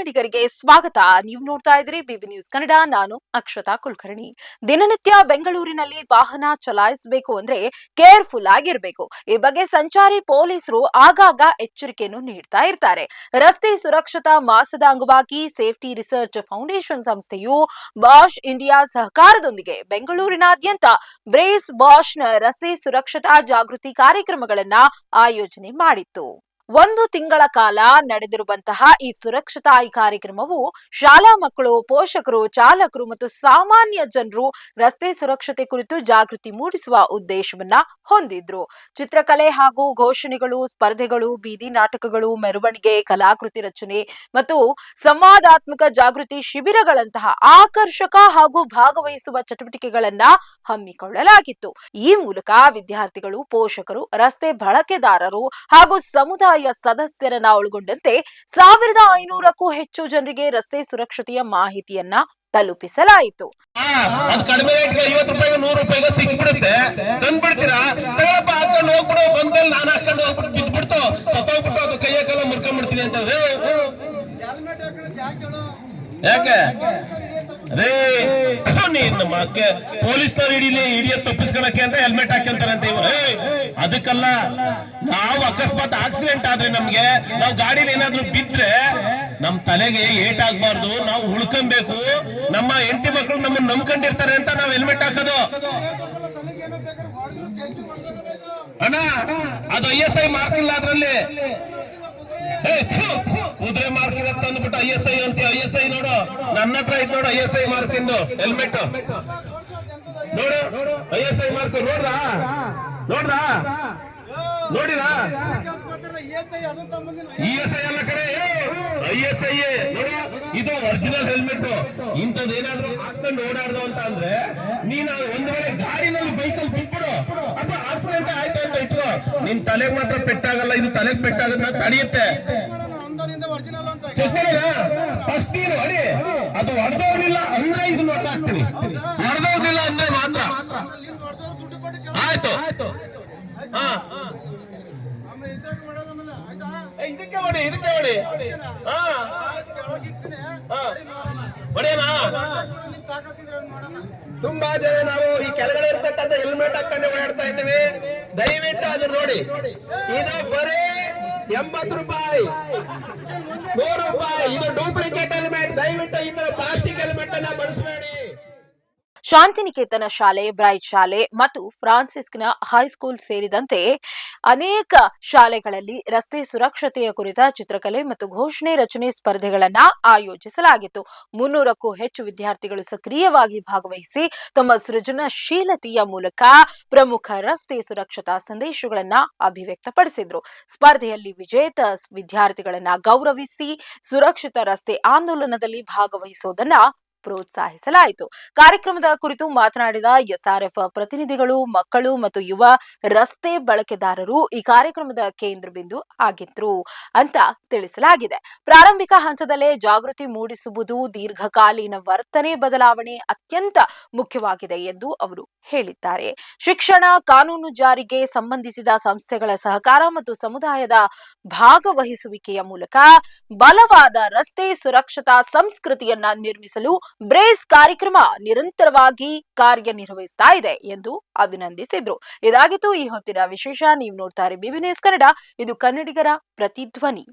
ಕನ್ನಡಿಗರಿಗೆ ಸ್ವಾಗತ. ನೀವು ನೋಡ್ತಾ ಇದ್ದೀರಿ ಬಿಬಿ ನ್ಯೂಸ್ ಕನ್ನಡ. ನಾನು ಅಕ್ಷತಾ ಕುಲಕರ್ಣಿ. ದಿನನಿತ್ಯ ಬೆಂಗಳೂರಿನಲ್ಲಿ ವಾಹನ ಚಲಾಯಿಸಬೇಕು ಅಂದ್ರೆ ಕೇರ್ಫುಲ್ ಆಗಿರಬೇಕು. ಈ ಬಗ್ಗೆ ಸಂಚಾರಿ ಪೊಲೀಸರು ಆಗಾಗ ಎಚ್ಚರಿಕೆಯನ್ನು ನೀಡ್ತಾ ಇರ್ತಾರೆ. ರಸ್ತೆ ಸುರಕ್ಷತಾ ಮಾಸದ ಅಂಗವಾಗಿ ಸೇಫ್ಟಿ ರಿಸರ್ಚ್ ಫೌಂಡೇಶನ್ ಸಂಸ್ಥೆಯು ಬಾಷ್ ಇಂಡಿಯಾ ಸಹಕಾರದೊಂದಿಗೆ ಬೆಂಗಳೂರಿನಾದ್ಯಂತ ಬ್ರೇಸ್ ಬಾಷ್ನ ರಸ್ತೆ ಸುರಕ್ಷತಾ ಜಾಗೃತಿ ಕಾರ್ಯಕ್ರಮಗಳನ್ನ ಆಯೋಜನೆ ಮಾಡಿತ್ತು. ಒಂದು ತಿಂಗಳ ಕಾಲ ನಡೆದಿರುವಂತಹ ಈ ಸುರಕ್ಷತಾ ಕಾರ್ಯಕ್ರಮವು ಶಾಲಾ ಮಕ್ಕಳು, ಪೋಷಕರು, ಚಾಲಕರು ಮತ್ತು ಸಾಮಾನ್ಯ ಜನರು ರಸ್ತೆ ಸುರಕ್ಷತೆ ಕುರಿತು ಜಾಗೃತಿ ಮೂಡಿಸುವ ಉದ್ದೇಶವನ್ನ ಹೊಂದಿದ್ರು. ಚಿತ್ರಕಲೆ ಹಾಗೂ ಘೋಷಣೆಗಳು, ಸ್ಪರ್ಧೆಗಳು, ಬೀದಿ ನಾಟಕಗಳು, ಮೆರವಣಿಗೆ, ಕಲಾಕೃತಿ ರಚನೆ ಮತ್ತು ಸಂವಾದಾತ್ಮಕ ಜಾಗೃತಿ ಶಿಬಿರಗಳಂತಹ ಆಕರ್ಷಕ ಹಾಗೂ ಭಾಗವಹಿಸುವ ಚಟುವಟಿಕೆಗಳನ್ನ ಹಮ್ಮಿಕೊಳ್ಳಲಾಗಿತ್ತು. ಈ ಮೂಲಕ ವಿದ್ಯಾರ್ಥಿಗಳು, ಪೋಷಕರು, ರಸ್ತೆ ಬಳಕೆದಾರರು ಹಾಗೂ ಸಮುದಾಯ ಸದಸ್ಯರನ್ನ ಒಳಗೊಂಡಂತೆ 1500ಕ್ಕೂ ಹೆಚ್ಚು ಜನರಿಗೆ ರಸ್ತೆ ಸುರಕ್ಷತೆಯ ಮಾಹಿತಿಯನ್ನ ತಲುಪಿಸಲಾಯಿತು. ಕಡಿಮೆ ರೇಟ್ಗೆ 50 ರೂಪಾಯಿಗೆ 100 ರೂಪಾಯಿಗೆ ಸಿಕ್ಬಿಡುತ್ತೆ, ತಂದ್ಬಿಡ್ತೀರಾ, ತಗೊಳಪ್ಪ ಹಾಕೊಂಡು ಹೋಗ್ಬಿಡು, ಬಂದ್ಮೇಲೆ ನಾನು ಹಾಕೊಂಡು ಹೋಗ್ಬಿಟ್ಟು ಬಿದ್ಬಿಡ್ತು, ಸತ್ತೋಗ್ಬಿಟ್ಟು ಅದು ಕೈಯ ಕಾಲ ಮುರ್ಕೊಂಡ್ಬಿಡ್ತೀನಿ ಅಂತಂದ್ರೆ ಯಾಕೆ ಅದೇ ಪೊಲೀಸ್ನವ್ರು ಹಿಡಿಯ ತಪ್ಪಿಸ್ಕೊಳಕ್ಕೆ ಅಂತ ಹೆಲ್ಮೆಟ್ ಹಾಕ್ಯಂತಾರಂತೆ ಇವ್ರು. ಅದಕ್ಕಲ್ಲ, ನಾವು ಅಕಸ್ಮಾತ್ ಆಕ್ಸಿಡೆಂಟ್ ಆದ್ರೆ ನಮ್ಗೆ, ನಾವು ಗಾಡಿಲಿ ಏನಾದ್ರೂ ಬಿದ್ರೆ ನಮ್ ತಲೆಗೆ ಏಟಾಗ್ಬಾರ್ದು, ನಾವು ಉಳ್ಕೊಬೇಕು, ನಮ್ಮ ಹೆಂಡತಿ ಮಕ್ಕಳು ನಮ್ಮನ್ನ ನಂಬ್ಕೊಂಡಿರ್ತಾರೆ ಅಂತ ನಾವ್ ಹೆಲ್ಮೆಟ್ ಹಾಕೋದು. ಅಣ್ಣ ಅದು ISI ಮಾರ್ಕ್ ಇಲ್ಲ ಅದ್ರಲ್ಲಿ, ಕುದುರೆ ಮಾರ್ಕ್ ಇರತ್ತ ಅಂದ್ಬಿಟ್ಟು ISI ಅಂತ. ISI ನೋಡು, ನನ್ನ ಹತ್ರ ಇದ್ ನೋಡು ISI ಮಾರ್ಕ್ ಇಂದು ಹೆಲ್ಮೆಟ್ ನೋಡು. ISI ಮಾರ್ಕ್ ನೋಡ್ದಾ ನೋಡಿದಾ? ESI ಅಲ್ಲ ಕಡೆ, ISI ನೋಡ, ಇದು ಒರಿಜಿನಲ್ ಹೆಲ್ಮೆಟ್. ಇಂಥದ್ದೇನಾದ್ರೂ ಹಾಕೊಂಡು ಓಡಾಡ್ದು ಅಂತ ಅಂದ್ರೆ ನೀನು ಒಂದ್ ವೇಳೆ ಗಾಡಿನಲ್ಲಿ ಬೈಕಲ್ಲಿ ಬಿಟ್ಬಿಡು, ಅಥವಾ ಆಕ್ಸಿಡೆಂಟ್ ಆಯ್ತು ಅಂತ ಇಟ್ಕೋ, ನಿನ್ ತಲೆಗೆ ಮಾತ್ರ ಪೆಟ್ಟಾಗಲ್ಲ, ಇದು ತಲೆಗೆ ಪೆಟ್ಟಾಗನ್ನ ತಡೆಯುತ್ತೆ. ಫಸ್ಟ್ ನೀನು ಹೊಡಿ, ಅದು ಹೊಡೆದೋಗ್ಲಿಲ್ಲ ಅಂದ್ರೆ ಇದನ್ನ ಹೊಡೆದಾಕ್ತೀನಿ, ಹೊಡೆದೋಗ್ಲಿಲ್ಲ ಅಂದ್ರೆ ಮಾತ್ರ ಆಯ್ತು. ಇದಕ್ಕೆ ಹೊಡಿ ಹೊಡೆಯನಾ? ತುಂಬಾ ಜನ ನಾವು ಈ ಕೆಳಗಡೆ ಇರ್ತಕ್ಕಂಥ ಹೆಲ್ಮೆಟ್ ಹಾಕೊಂಡು ಓಡಾಡ್ತಾ ಇದ್ದೀವಿ. ದಯವಿಟ್ಟು ಅದನ್ನ ನೋಡಿ, ಇದು ಬರೀ 80 ರೂಪಾಯಿ, 100 ರೂಪಾಯಿ, ಇದು ಡೂಪ್ಲಿಕೇಟ್ ಹೆಲ್ಮೆಟ್. ದಯವಿಟ್ಟು ಈ ತರ ಪ್ಲಾಸ್ಟಿಕ್ ಹೆಲ್ಮೆಟ್ ಅನ್ನ ಬಳಸಬೇಡಿ. ಶಾಂತಿನಿಕೇತನ ಶಾಲೆ, ಬ್ರೈಟ್ ಶಾಲೆ ಮತ್ತು ಫ್ರಾನ್ಸಿಸ್ನ ಹೈಸ್ಕೂಲ್ ಸೇರಿದಂತೆ ಅನೇಕ ಶಾಲೆಗಳಲ್ಲಿ ರಸ್ತೆ ಸುರಕ್ಷತೆಯ ಕುರಿತ ಚಿತ್ರಕಲೆ ಮತ್ತು ಘೋಷಣೆ ರಚನೆ ಸ್ಪರ್ಧೆಗಳನ್ನ ಆಯೋಜಿಸಲಾಗಿತ್ತು. 300ಕ್ಕೂ ಹೆಚ್ಚು ವಿದ್ಯಾರ್ಥಿಗಳು ಸಕ್ರಿಯವಾಗಿ ಭಾಗವಹಿಸಿ ತಮ್ಮ ಸೃಜನಶೀಲತೆಯ ಮೂಲಕ ಪ್ರಮುಖ ರಸ್ತೆ ಸುರಕ್ಷತಾ ಸಂದೇಶಗಳನ್ನ ಅಭಿವ್ಯಕ್ತಪಡಿಸಿದ್ರು. ಸ್ಪರ್ಧೆಯಲ್ಲಿ ವಿಜೇತ ವಿದ್ಯಾರ್ಥಿಗಳನ್ನ ಗೌರವಿಸಿ ಸುರಕ್ಷಿತ ರಸ್ತೆ ಆಂದೋಲನದಲ್ಲಿ ಭಾಗವಹಿಸುವುದನ್ನ ಪ್ರೋತ್ಸಾಹಿಸಲಾಯಿತು. ಕಾರ್ಯಕ್ರಮದ ಕುರಿತು ಮಾತನಾಡಿದ SRF ಪ್ರತಿನಿಧಿಗಳು, ಮಕ್ಕಳು ಮತ್ತು ಯುವ ರಸ್ತೆ ಬಳಕೆದಾರರು ಈ ಕಾರ್ಯಕ್ರಮದ ಕೇಂದ್ರ ಬಿಂದು ಆಗಿದ್ರು ಅಂತ ತಿಳಿಸಲಾಗಿದೆ. ಪ್ರಾರಂಭಿಕ ಹಂತದಲ್ಲೇ ಜಾಗೃತಿ ಮೂಡಿಸುವುದು ದೀರ್ಘಕಾಲೀನ ವರ್ತನೆ ಬದಲಾವಣೆ ಅತ್ಯಂತ ಮುಖ್ಯವಾಗಿದೆ ಎಂದು ಅವರು ಹೇಳಿದ್ದಾರೆ. ಶಿಕ್ಷಣ, ಕಾನೂನು ಜಾರಿಗೆ ಸಂಬಂಧಿಸಿದ ಸಂಸ್ಥೆಗಳ ಸಹಕಾರ ಮತ್ತು ಸಮುದಾಯದ ಭಾಗವಹಿಸುವಿಕೆಯ ಮೂಲಕ ಬಲವಾದ ರಸ್ತೆ ಸುರಕ್ಷತಾ ಸಂಸ್ಕೃತಿಯನ್ನ ನಿರ್ಮಿಸಲು ಬ್ರೇಸ್ ಕಾರ್ಯಕ್ರಮ ನಿರಂತರವಾಗಿ ಕಾರ್ಯನಿರ್ವಹಿಸ್ತಾ ಇದೆ ಎಂದು ಅಭಿನಂದಿಸಿದ್ರು. ಇದಾಗಿತ್ತು ಈ ಹೊತ್ತಿನ ವಿಶೇಷ. ನೀವು ನೋಡ್ತಾರೆ ಬಿಬಿ ನ್ಯೂಸ್ ಕನ್ನಡ, ಇದು ಕನ್ನಡಿಗರ ಪ್ರತಿಧ್ವನಿ.